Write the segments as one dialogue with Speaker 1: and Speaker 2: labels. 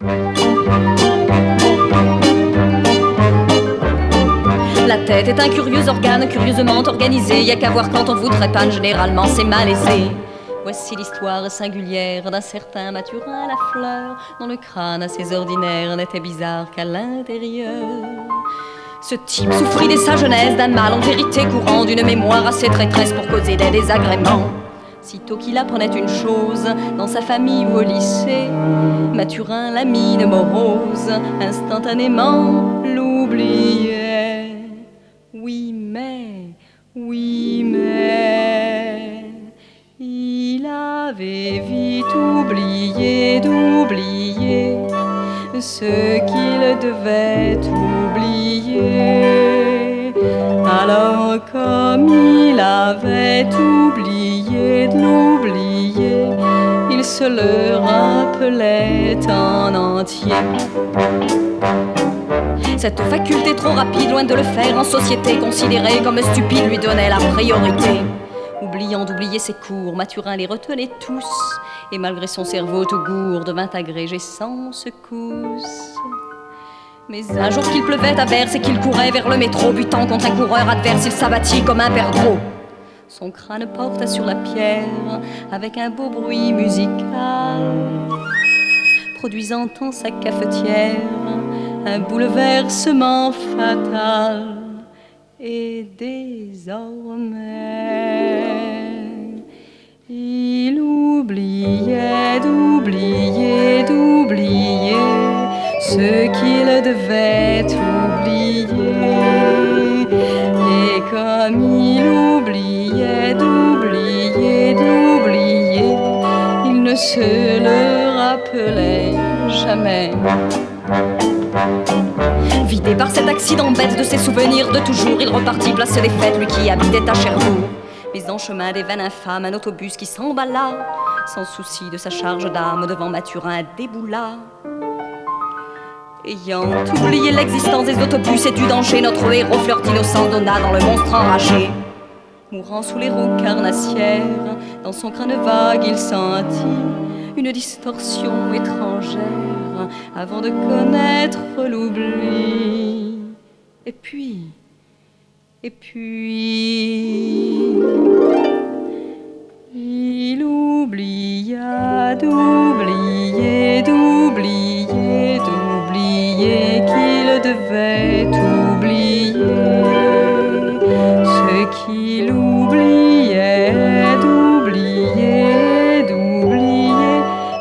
Speaker 1: La tête est un curieux organe, curieusement organisé. Y a qu'à voir quand on vous trépanne, généralement c'est malaisé. Voici l'histoire singulière d'un certain Mathurin Lafleur, dont le crâne assez ordinaire n'était bizarre qu'à l'intérieur. Ce type souffrit dès sa jeunesse d'un mal en vérité courant, d'une mémoire assez traîtresse pour causer des désagréments. Sitôt qu'il apprenait une chose, dans sa famille ou au lycée, Mathurin, la mine morose, instantanément l'oubliait. Oui mais, il avait vite oublié d'oublier ce qu'il devait oublier. Alors comme il avait oublié de l'oublier, il se le rappelait en entier. Cette faculté trop rapide, loin de le faire en société, considérée comme stupide, lui donnait la priorité. Oubliant d'oublier ses cours, Mathurin les retenait tous, et malgré son cerveau tout gourde, devint agrégé sans secousse. Mais un jour qu'il pleuvait à verse et qu'il courait vers le métro, butant contre un coureur adverse, il s'abattit comme un perdreau. Son crâne porta sur la pierre avec un beau bruit musical, produisant en sa cafetière un bouleversement fatal. Et désormais, il oubliait d'oublier ce qu'il devait oublier. Et comme il oubliait d'oublier il ne se le rappelait jamais. Vidé par cet accident bête de ses souvenirs de toujours, il repartit placer les fêtes, lui qui habitait à Cherbourg. Mais en chemin des veines infâmes, un autobus qui s'emballa, sans souci de sa charge d'âme, devant Mathurin déboula. Ayant oublié l'existence des autobus et du danger, notre héros fleur d'innocence donna dans le monstre enragé. Mourant sous les roues carnassières, dans son crâne vague il sentit une distorsion étrangère avant de connaître l'oubli. Et puis, il oublia d'oublier qu'il devait oublier ce qu'il oubliait d'oublier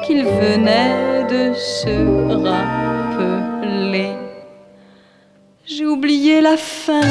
Speaker 1: qu'il venait de se rappeler. J'ai oublié la fin.